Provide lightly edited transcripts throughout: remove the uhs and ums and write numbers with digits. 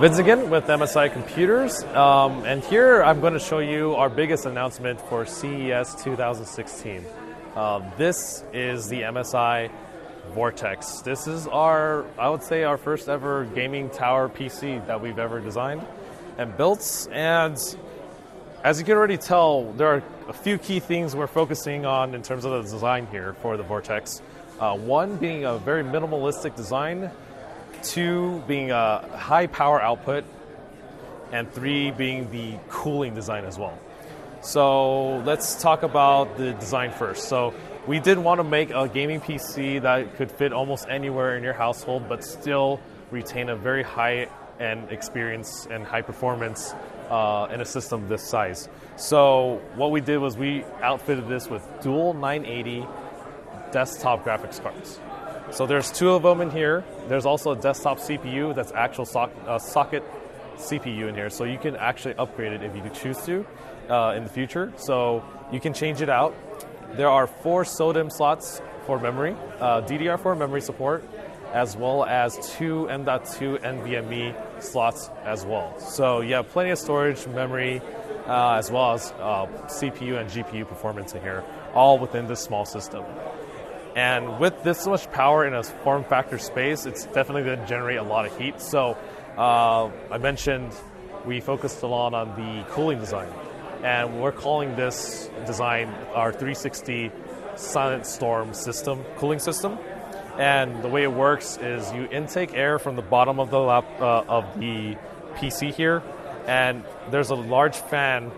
Vince again with MSI Computers, and here I'm going to show you our biggest announcement for CES 2016. This is the MSI Vortex. This is I would say our first ever gaming tower PC that we've ever designed and built. And as you can already tell, there are a few key things we're focusing on in terms of the design here for the Vortex. One being a very minimalistic design, two being a high power output, and three being the cooling design as well. So let's talk about the design first. So we did want to make a gaming PC that could fit almost anywhere in your household, but still retain a very high-end experience and high performance in a system this size. So what we did was we outfitted this with dual 980 desktop graphics cards. So there's two of them in here. There's also a desktop CPU that's actual socket CPU in here. So you can actually upgrade it if you choose to in the future. So you can change it out. There are 4 SODIMM slots for memory, DDR4 memory support, as well as 2 M.2 NVMe slots as well. So you have plenty of storage, memory, as well as CPU and GPU performance in here, all within this small system. And with this much power in a form factor space, it's definitely going to generate a lot of heat. So I mentioned we focused a lot on the cooling design. And we're calling this design our 360 Silent Storm system, cooling system. And the way it works is you intake air from the bottom of the PC here, and there's a large fan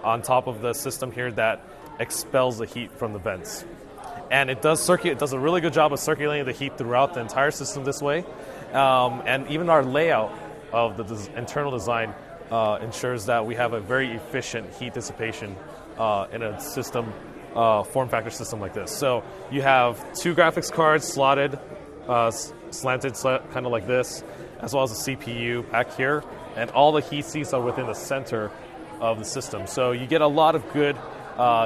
on top of the system here that expels the heat from the vents. And it does a really good job of circulating the heat throughout the entire system this way. And even our layout of the internal design ensures that we have a very efficient heat dissipation in a system, form factor system like this. So you have 2 graphics cards slotted, slanted, kind of like this, as well as a CPU back here, and all the heat sinks are within the center of the system. So you get a lot of good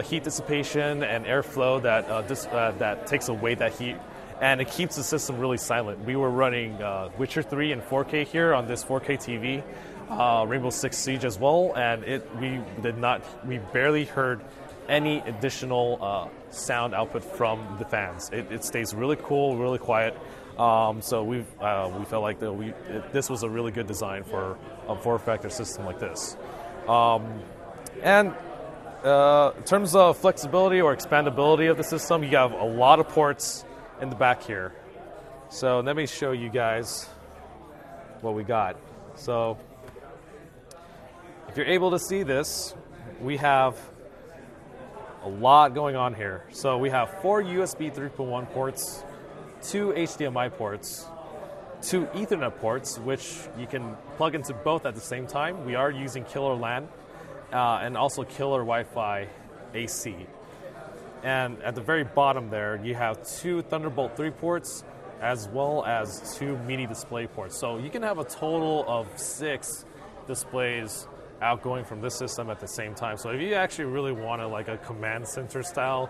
heat dissipation and airflow that takes away that heat, and it keeps the system really silent. We were running Witcher 3 in 4K here on this 4K TV, Rainbow Six Siege as well, and we barely heard any additional sound output from the fans. It stays really cool, really quiet. So we felt like this was a really good design for a form factor system like this. And in terms of flexibility or expandability of the system, you have a lot of ports in the back here. So let me show you guys what we got. So if you're able to see this, we have a lot going on here. So we have 4 USB 3.1 ports, 2 HDMI ports, 2 Ethernet ports, which you can plug into both at the same time. We are using killer LAN and also killer Wi-Fi AC. And at the very bottom there, you have 2 Thunderbolt 3 ports, as well as 2 mini display ports. So you can have a total of 6 displays outgoing from this system at the same time. So if you actually really want a command center style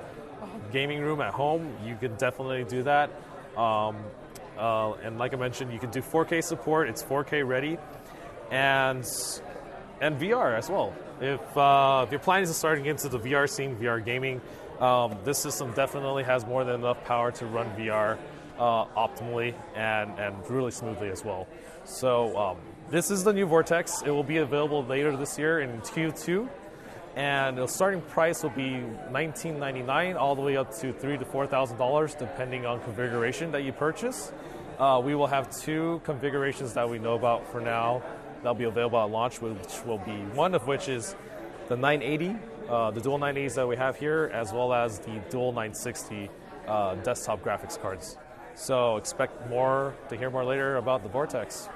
gaming room at home, you can definitely do that. And like I mentioned, you can do 4K support. It's 4K ready, and VR as well. If you're planning to start into the VR scene, VR gaming, this system definitely has more than enough power to run VR optimally and really smoothly as well. So this is the new Vortex. It will be available later this year in Q2, and the starting price will be $1999 all the way up to $3,000 to $4,000 depending on configuration that you purchase. We will have 2 configurations that we know about for now that'll be available at launch, which will be one of which is the 980, the dual 980s that we have here, as well as the dual 960 desktop graphics cards. So expect to hear more later about the Vortex.